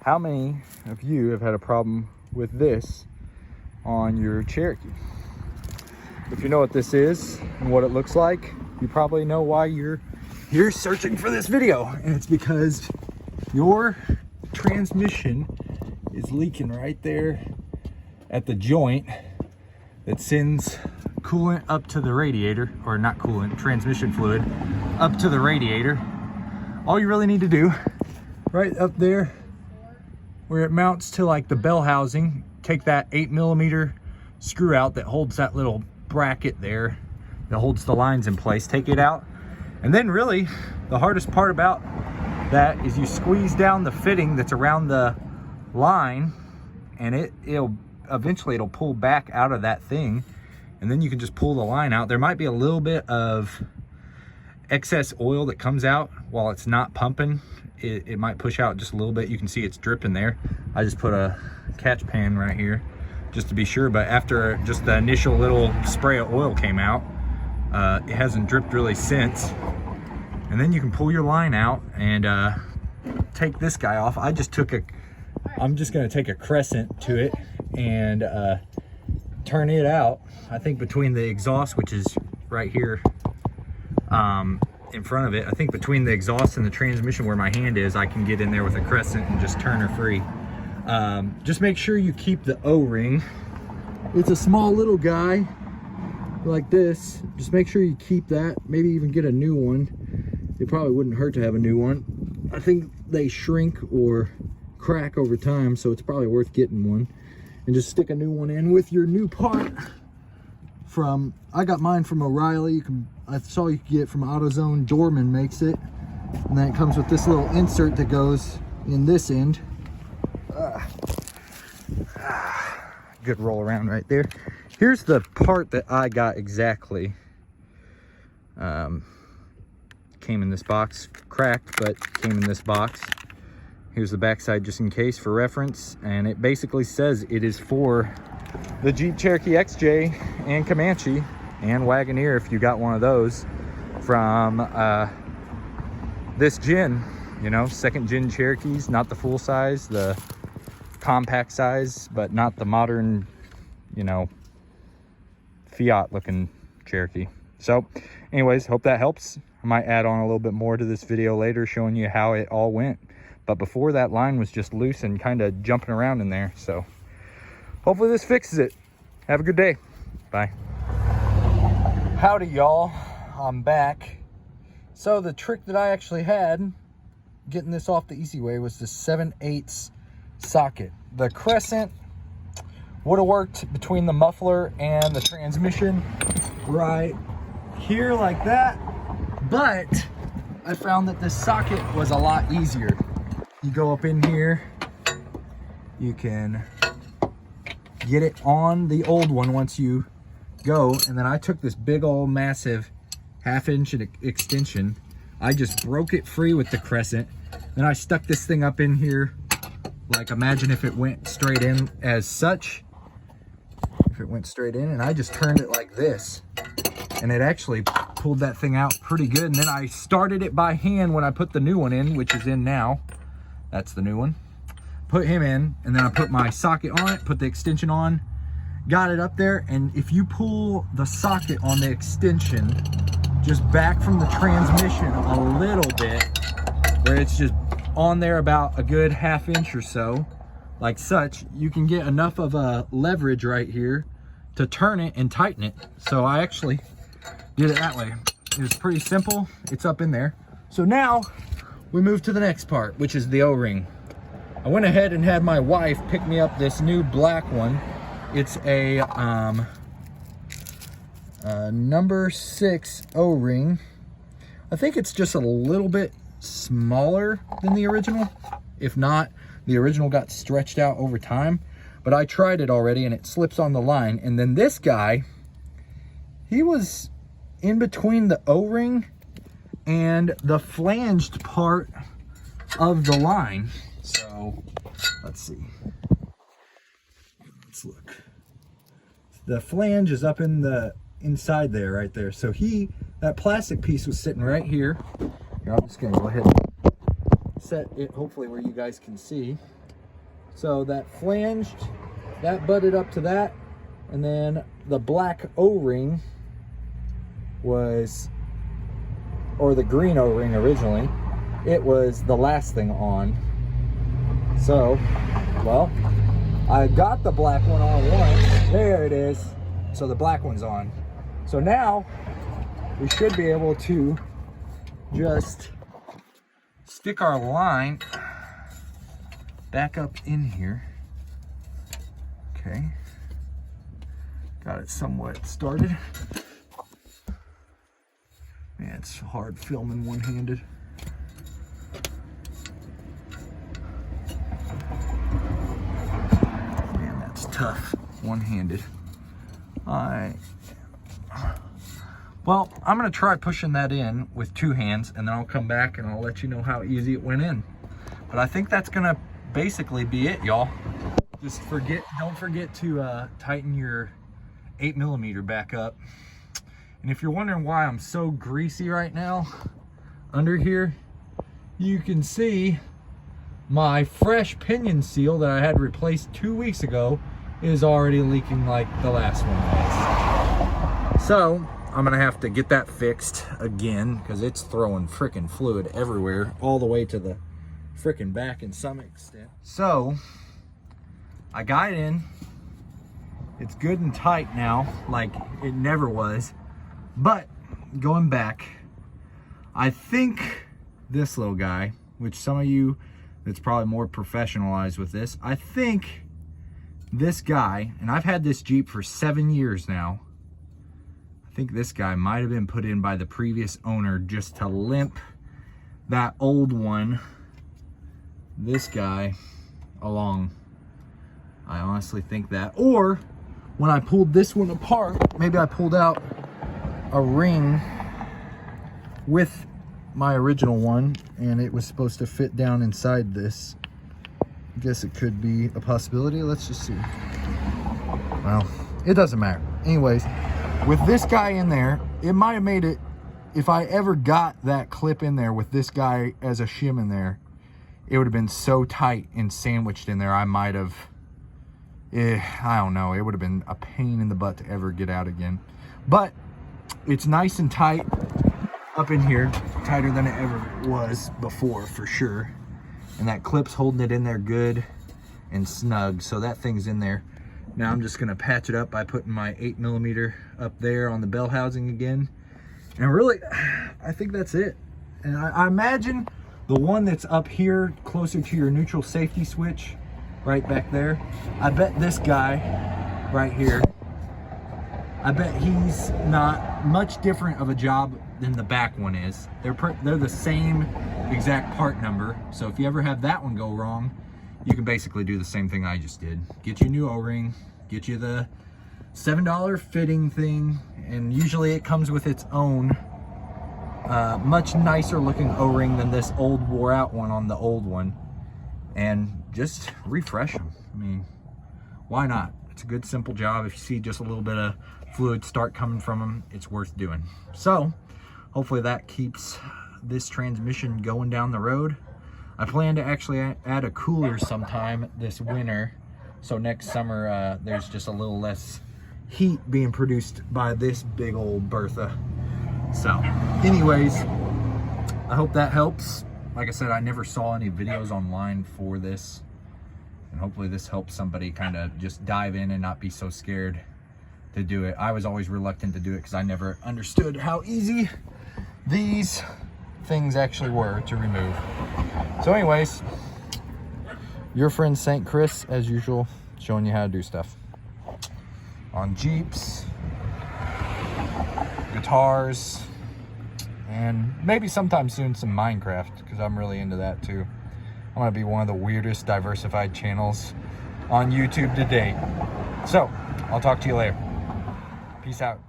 how many of you have had a problem with this on your Cherokee? If you know what this is and what it looks like, you probably know why you're here searching for this video. And it's because your transmission is leaking right there at the joint that sends coolant up to the radiator, or not coolant, transmission fluid up to the radiator. All you really need to do, right up there where it mounts to like the bell housing, take that 8mm screw out that holds that little bracket there that holds the lines in place, take it out. And then really the hardest part about that is you squeeze down the fitting that's around the line, and it'll eventually pull back out of that thing, and then you can just pull the line out. There might be a little bit of excess oil that comes out while it's not pumping. It might push out just a little bit. You can see it's dripping there. I just put a catch pan right here just to be sure, but after just the initial little spray of oil came out, it hasn't dripped really since. And then you can pull your line out and take this guy off. I'm just gonna take a crescent to it and turn it out. I think between the exhaust, which is right here in front of it, I think between the exhaust and the transmission where my hand is, I can get in there with a crescent and just turn her free. Just make sure you keep the O-ring. It's a small little guy like this. Just make sure you keep that, maybe even get a new one. It probably wouldn't hurt to have a new one. I think they shrink or crack over time, so it's probably worth getting one. And just stick a new one in with your new part from, I got mine from O'Reilly. I saw you could get from AutoZone. Dorman makes it. And then it comes with this little insert that goes in this end. Good roll around right there. Here's the part that I got exactly. Came in this box, cracked, but came in this box. Here's the backside just in case for reference, and it basically says it is for the Jeep Cherokee XJ and Comanche and Wagoneer if you got one of those from this gen, you know, second gen Cherokees, not the full size, the compact size, but not the modern, you know, Fiat looking Cherokee. So anyways, hope that helps. I might add on a little bit more to this video later showing you how it all went. But before, that line was just loose and kind of jumping around in there. So hopefully this fixes it. Have a good day. Bye. Howdy, y'all. I'm back. So the trick that I actually had getting this off the easy way was the 7/8 socket. The crescent would have worked between the muffler and the transmission right here like that. But I found that this socket was a lot easier. You go up in here, you can get it on the old one once you go, and then I took this big old massive 1/2 inch extension. I just broke it free with the crescent. Then I stuck this thing up in here, like imagine if it went straight in as such. If it went straight in, and I just turned it like this, and it actually pulled that thing out pretty good. And then I started it by hand when I put the new one in, which is in now. That's the new one. Put him in, and then I put my socket on it, put the extension on, got it up there. And if you pull the socket on the extension just back from the transmission a little bit, where it's just on there about a good 1/2 inch or so, like such, you can get enough of a leverage right here to turn it and tighten it. So I actually did it that way. It was pretty simple. It's up in there. So now we move to the next part, which is the O-ring. I went ahead and had my wife pick me up this new black one. It's a number 6 O-ring. I think it's just a little bit smaller than the original. If not, the original got stretched out over time. But I tried it already and it slips on the line. And then this guy, he was in between the O-ring and the flanged part of the line. So let's see. Let's look. The flange is up in the inside there, right there. So that plastic piece was sitting right here. Here, I'm just gonna go ahead and set it hopefully where you guys can see. So that flanged, that butted up to that, and then the black O-ring was, or the green O-ring originally, it was the last thing on. So, well, I got the black one on once. There it is. So the black one's on. So now we should be able to just stick our line back up in here. Okay. Got it somewhat started. Man, it's hard filming one-handed. Man, that's tough one-handed. Well, I'm gonna try pushing that in with two hands, and then I'll come back and I'll let you know how easy it went in. But I think that's gonna basically be it, y'all. Just don't forget to tighten your 8mm back up. And if you're wondering why I'm so greasy right now under here, you can see my fresh pinion seal that I had replaced 2 weeks ago is already leaking like the last one was. So I'm gonna have to get that fixed again because it's throwing freaking fluid everywhere, all the way to the freaking back in some extent. So I got it in. It's good and tight now, like it never was. But going back, I think this little guy, which some of you that's probably more professionalized with this, I think this guy, and I've had this Jeep for 7 years now, I think this guy might have been put in by the previous owner just to limp that old one, this guy, along. I honestly think that. Or when I pulled this one apart, maybe I pulled out a ring with my original one and it was supposed to fit down inside this. I guess it could be a possibility. Let's just see. Well, it doesn't matter. Anyways, with this guy in there, it might have made it, if I ever got that clip in there with this guy as a shim in there, it would have been so tight and sandwiched in there, I might have, I don't know, it would have been a pain in the butt to ever get out again. But it's nice and tight up in here, tighter than it ever was before for sure. And that clip's holding it in there good and snug, so that thing's in there. Now I'm just gonna patch it up by putting my 8mm up there on the bell housing again. And really, I think that's it. And I imagine the one that's up here closer to your neutral safety switch, right back there, I bet this guy right here, I bet he's not much different of a job than the back one is. They're the same exact part number. So if you ever have that one go wrong, you can basically do the same thing I just did. Get you a new O-ring, get you the $7 fitting thing, and usually it comes with its own much nicer looking O-ring than this old wore out one on the old one, and just refresh them. I mean, why not? It's a good simple job. If you see just a little bit of fluid start coming from them, it's worth doing. So hopefully that keeps this transmission going down the road. I plan to actually add a cooler sometime this winter, so next summer there's just a little less heat being produced by this big old Bertha. So anyways, I hope that helps. Like I said, I never saw any videos online for this, and hopefully this helps somebody kind of just dive in and not be so scared to do it. I was always reluctant to do it because I never understood how easy these things actually were to remove. So anyways, your friend St. Chris, as usual, showing you how to do stuff on Jeeps, guitars, and maybe sometime soon some Minecraft, because I'm really into that too. I'm gonna be one of the weirdest diversified channels on YouTube to date. So I'll talk to you later. Peace out.